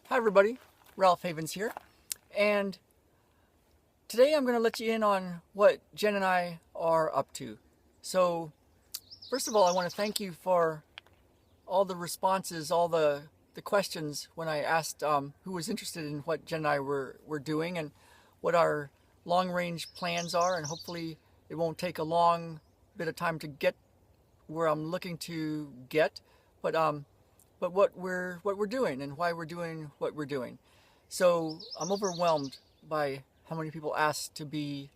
Hi everybody, Ralph Havens here, and today I'm going to let you in on what Jen and I are up to. So, first of all, I want to thank you for all the responses, all the questions when I asked who was interested in what Jen and I were doing and what our long-range plans are, and hopefully it won't take a long bit of time to get where I'm looking to get, but what we're doing and why we're doing what we're doing. So I'm overwhelmed by how many people asked to be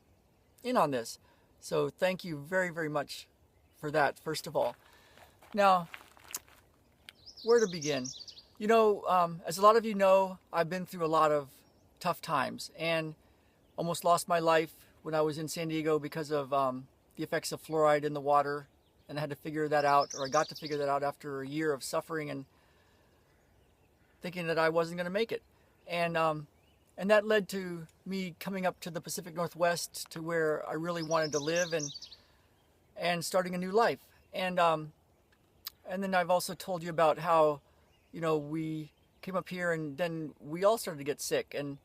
in on this. So thank you very, very much for that, first of all. Now, where to begin? As a lot of you know, I've been through a lot of tough times and almost lost my life when I was in San Diego because of the effects of fluoride in the water. And I had to figure that out, or I got to figure that out after a year of suffering and thinking that I wasn't going to make it. And that led to me coming up to the Pacific Northwest to where I really wanted to live and starting a new life. And then I've also told you about how, we came up here and then we all started to get sick and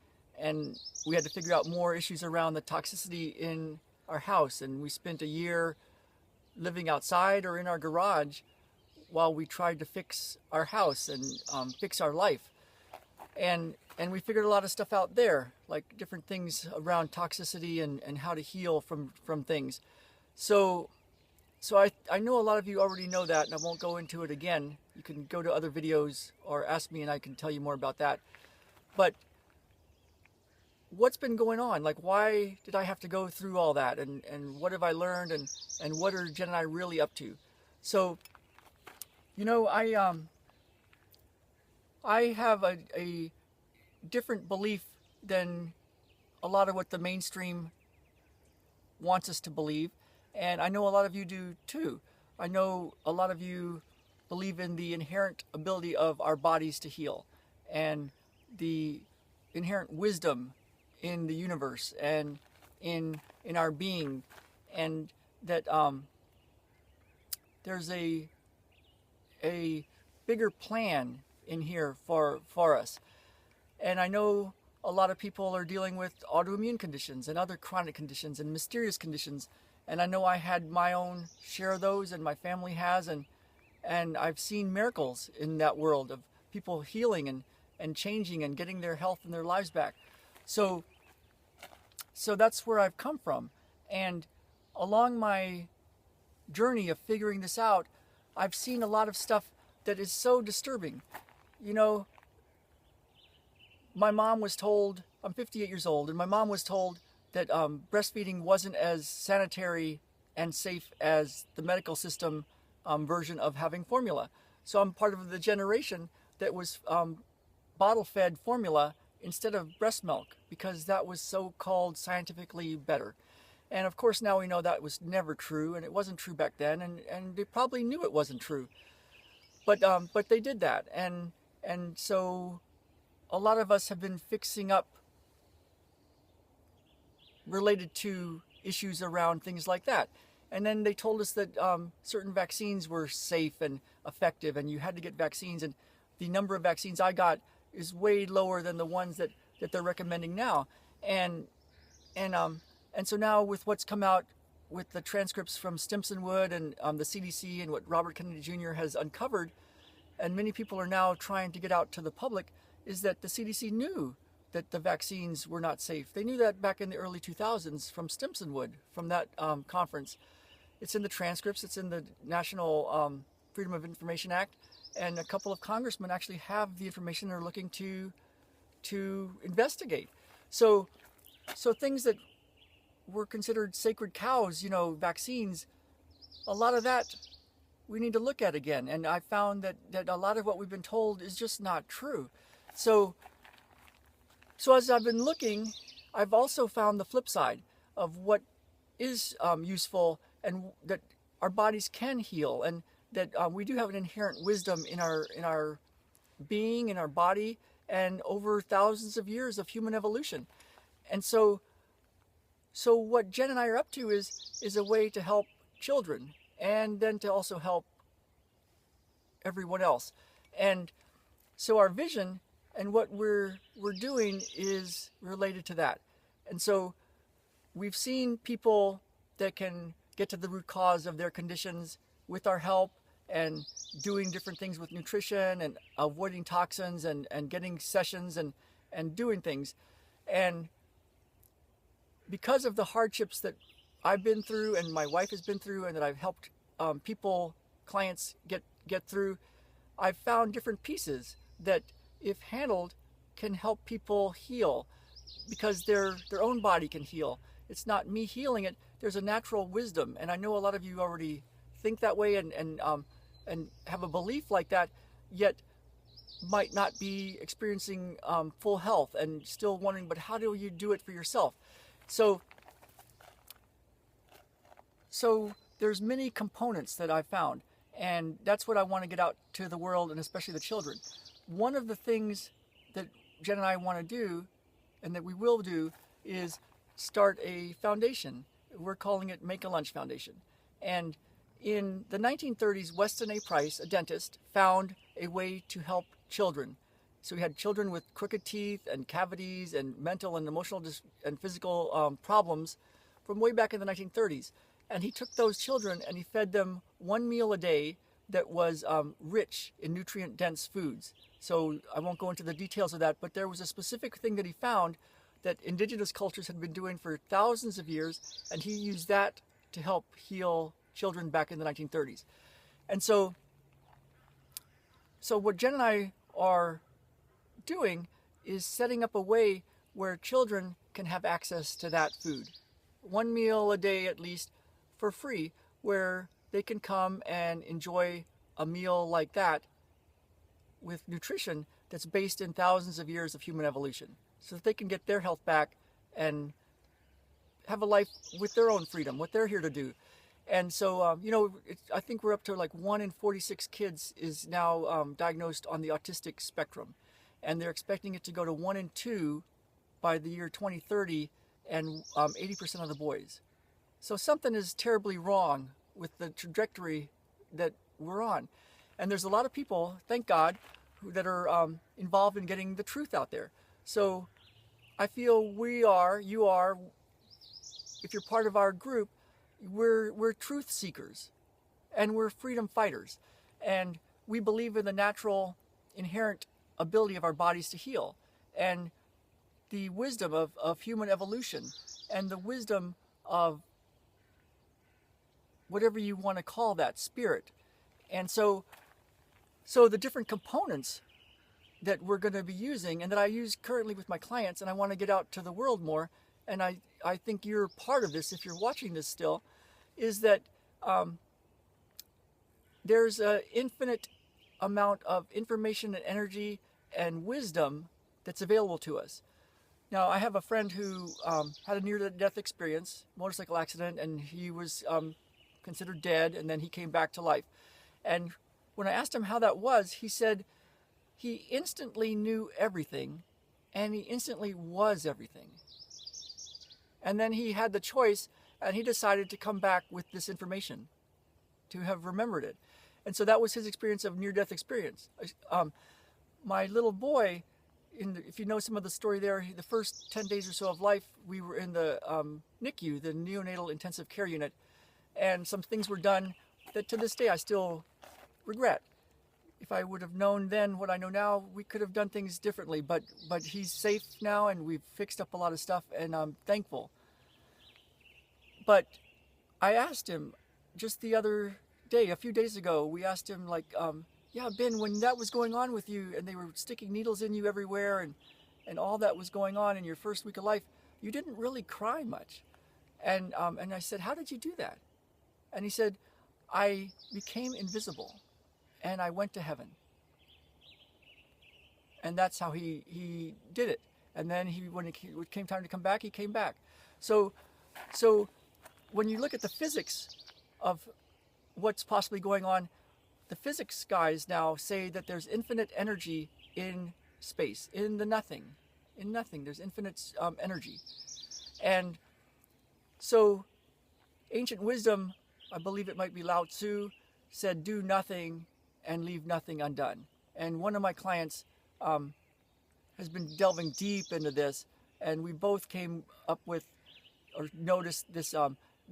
we had to figure out more issues around the toxicity in our house. And we spent a year living outside or in our garage while we tried to fix our house and fix our life. And we figured a lot of stuff out there, like different things around toxicity and how to heal from things. So I know a lot of you already know that, and I won't go into it again. You can go to other videos or ask me and I can tell you more about that. But what's been going on? Like, why did I have to go through all that? And what have I learned? And what are Jen and I really up to? So, I have a different belief than a lot of what the mainstream wants us to believe. And I know a lot of you do too. I know a lot of you believe in the inherent ability of our bodies to heal and the inherent wisdom in the universe and in our being, and that there's a bigger plan in here for us. And I know a lot of people are dealing with autoimmune conditions and other chronic conditions and mysterious conditions. And I know I had my own share of those, and my family has, and I've seen miracles in that world of people healing and changing and getting their health and their lives back. So that's where I've come from. And along my journey of figuring this out, I've seen a lot of stuff that is so disturbing. My mom was told, I'm 58 years old, and my mom was told that breastfeeding wasn't as sanitary and safe as the medical system version of having formula. So I'm part of the generation that was bottle-fed formula instead of breast milk because that was so-called scientifically better. And of course now we know that was never true, and it wasn't true back then, and they probably knew it wasn't true. But they did that, and so a lot of us have been fixing up related to issues around things like that. And then they told us that certain vaccines were safe and effective, and you had to get vaccines. And the number of vaccines I got is way lower than the ones that they're recommending now. And so now with what's come out with the transcripts from Stimson-Wood and the CDC and what Robert Kennedy Jr. has uncovered, and many people are now trying to get out to the public, is that the CDC knew that the vaccines were not safe. They knew that back in the early 2000s from Stimson-Wood, from that conference. It's in the transcripts, it's in the National Freedom of Information Act, and a couple of congressmen actually have the information they're looking to investigate. So things that were considered sacred cows, vaccines, a lot of that we need to look at again. And I found that a lot of what we've been told is just not true. So as I've been looking, I've also found the flip side of what is useful, and that our bodies can heal, and that we do have an inherent wisdom in our being, in our body, and over thousands of years of human evolution. And so what Jen and I are up to is a way to help children, and then to also help everyone else. And so our vision And what we're doing is related to that. And so we've seen people that can get to the root cause of their conditions with our help, and doing different things with nutrition and avoiding toxins, and getting sessions, and doing things. And because of the hardships that I've been through and my wife has been through, and that I've helped clients get through, I've found different pieces that, if handled, can help people heal, because their own body can heal. It's not me healing it. There's a natural wisdom, and I know a lot of you already think that way, and have a belief like that, yet might not be experiencing full health and still wondering, but how do you do it for yourself? So there's many components that I've found, and that's what I want to get out to the world, and especially the children. One of the things that Jen and I want to do, and that we will do, is start a foundation. We're calling it Make a Lunch Foundation. And in the 1930s, Weston A. Price, a dentist, found a way to help children. So we had children with crooked teeth and cavities and mental and emotional and physical problems from way back in the 1930s. And he took those children and he fed them one meal a day that was rich in nutrient-dense foods. So I won't go into the details of that, but there was a specific thing that he found that indigenous cultures had been doing for thousands of years, and he used that to help heal children back in the 1930s. And so what Jen and I are doing is setting up a way where children can have access to that food, one meal a day at least, for free, where they can come and enjoy a meal like that with nutrition that's based in thousands of years of human evolution, so that they can get their health back and have a life with their own freedom, what they're here to do. And so, I think we're up to like 1 in 46 kids is now diagnosed on the autistic spectrum. And they're expecting it to go to 1 in 2 by the year 2030, and 80% of the boys. So something is terribly wrong with the trajectory that we're on. And there's a lot of people, thank God, that are involved in getting the truth out there. So I feel you are, if you're part of our group, we're truth seekers, and we're freedom fighters, and we believe in the natural inherent ability of our bodies to heal, and the wisdom of human evolution, and the wisdom of whatever you want to call that, spirit. And so the different components that we're going to be using, and that I use currently with my clients, and I want to get out to the world more, and I think you're part of this if you're watching this still, is that there's an infinite amount of information and energy and wisdom that's available to us. Now, I have a friend who had a near-death experience, motorcycle accident, and he was considered dead, and then he came back to life. And when I asked him how that was, he said he instantly knew everything, and he instantly was everything. And then he had the choice, and he decided to come back with this information, to have remembered it. And so that was his experience of near-death experience. My little boy, if you know some of the story there, the first 10 days or so of life, we were in the NICU, the Neonatal Intensive Care Unit, and some things were done that to this day I still regret. If I would have known then what I know now, we could have done things differently, but he's safe now, and we've fixed up a lot of stuff, and I'm thankful. But I asked him just the other day, a few days ago, we asked him, like, yeah, Ben, when that was going on with you, and they were sticking needles in you everywhere, and all that was going on in your first week of life, you didn't really cry much. And I said, how did you do that? And he said, I became invisible, and I went to heaven. And that's how he did it. And then when it came time to come back, he came back. So when you look at the physics of what's possibly going on, the physics guys now say that there's infinite energy in space, in the nothing. In nothing, there's infinite energy. And so ancient wisdom, I believe it might be Lao Tzu, said, do nothing and leave nothing undone. And one of my clients has been delving deep into this, and we both came up with or noticed this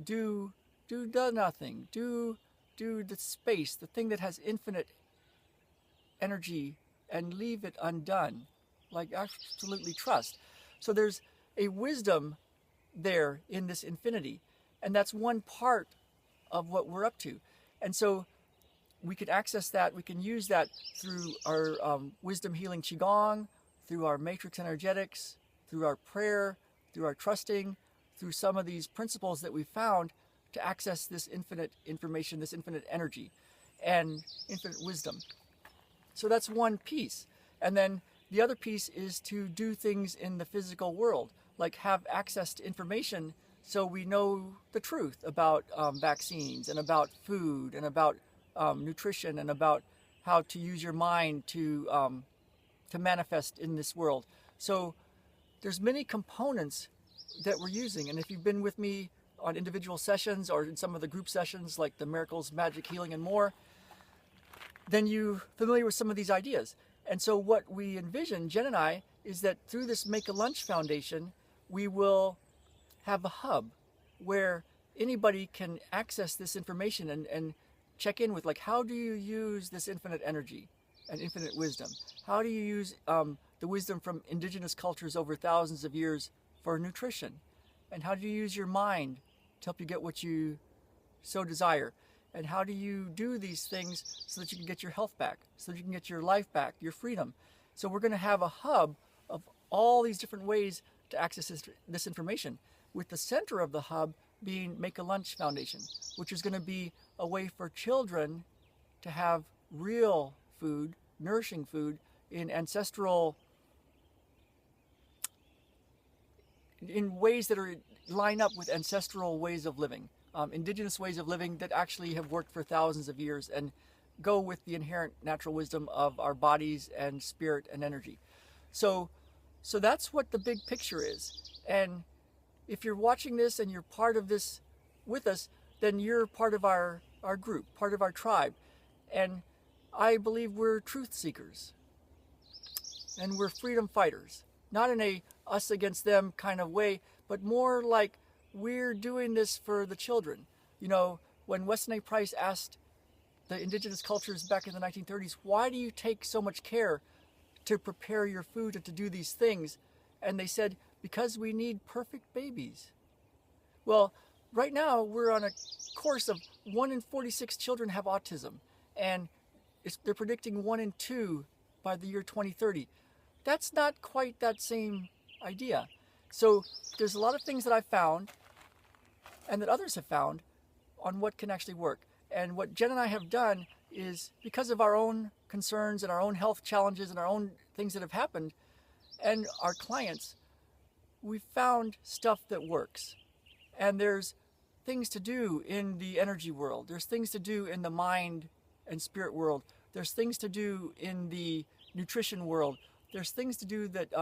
do the nothing, do the space, the thing that has infinite energy, and leave it undone, like absolutely trust. So there's a wisdom there in this infinity, and that's one part of what we're up to. And so we can access that, we can use that through our wisdom healing qigong, through our matrix energetics, through our prayer, through our trusting, through some of these principles that we found to access this infinite information, this infinite energy and infinite wisdom. So that's one piece. And then the other piece is to do things in the physical world, like have access to information so we know the truth about vaccines and about food and about nutrition and about how to use your mind to manifest in this world. So there's many components that we're using. And if you've been with me on individual sessions or in some of the group sessions like the Miracles, Magic, Healing, and more, then you're familiar with some of these ideas. And so what we envision, Jen and I, is that through this Make a Lunch Foundation, we will have a hub where anybody can access this information and check in with, like, how do you use this infinite energy and infinite wisdom? How do you use the wisdom from indigenous cultures over thousands of years for nutrition? And how do you use your mind to help you get what you so desire? And how do you do these things so that you can get your health back, so that you can get your life back, your freedom? So we're going to have a hub of all these different ways to access this information, with the center of the hub being Make a Lunch Foundation, which is going to be a way for children to have real food, nourishing food, in ways that line up with ancestral ways of living. Indigenous ways of living that actually have worked for thousands of years and go with the inherent natural wisdom of our bodies and spirit and energy. So that's what the big picture is. And if you're watching this and you're part of this with us, then you're part of our group, part of our tribe. And I believe we're truth seekers and we're freedom fighters, not in a us against them kind of way, but more like we're doing this for the children. You know, when Weston A. Price asked the indigenous cultures back in the 1930s, why do you take so much care to prepare your food and to do these things? And they said, because we need perfect babies. Well, right now we're on a course of 1 in 46 children have autism, and they're predicting 1 in 2 by the year 2030. That's not quite that same idea. So there's a lot of things that I've found and that others have found on what can actually work. And what Jen and I have done is, because of our own concerns and our own health challenges and our own things that have happened and our clients, we've found stuff that works. And there's things to do in the energy world. There's things to do in the mind and spirit world. There's things to do in the nutrition world. There's things to do that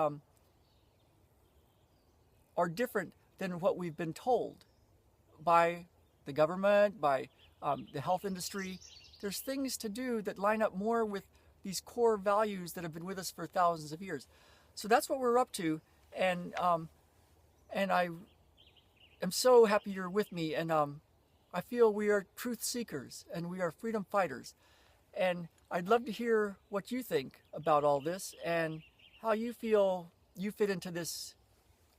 are different than what we've been told by the government, by the health industry. There's things to do that line up more with these core values that have been with us for thousands of years. So that's what we're up to, and I am so happy you're with me, and I feel we are truth seekers and we are freedom fighters, and I'd love to hear what you think about all this and how you feel you fit into this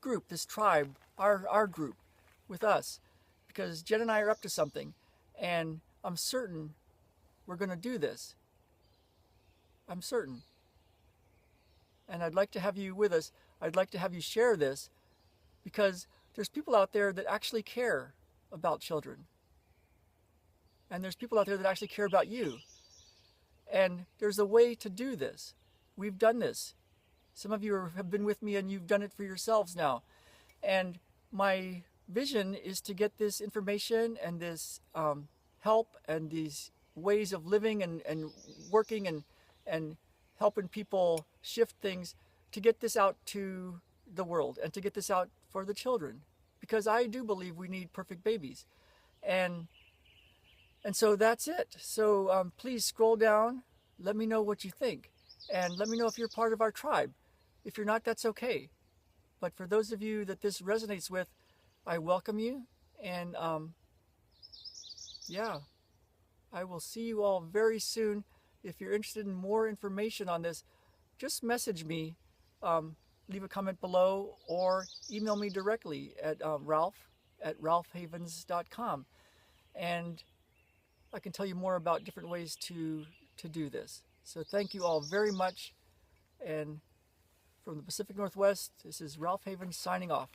group, this tribe, our group with us, because Jen and I are up to something, and I'm certain we're going to do this. I'm certain. And I'd like to have you with us. I'd like to have you share this, because there's people out there that actually care about children. And there's people out there that actually care about you. And there's a way to do this. We've done this. Some of you have been with me and you've done it for yourselves now. And my vision is to get this information and this help and these ways of living and working and helping people shift things, to get this out to the world and to get this out for the children. Because I do believe we need perfect babies. And so that's it. So please scroll down, let me know what you think, and let me know if you're part of our tribe. If you're not, that's okay. But for those of you that this resonates with, I welcome you. And yeah, I will see you all very soon. If you're interested in more information on this, just message me, leave a comment below, or email me directly at ralph@ralphhavens.com. And I can tell you more about different ways to do this. So thank you all very much. And from the Pacific Northwest, this is Ralph Havens signing off.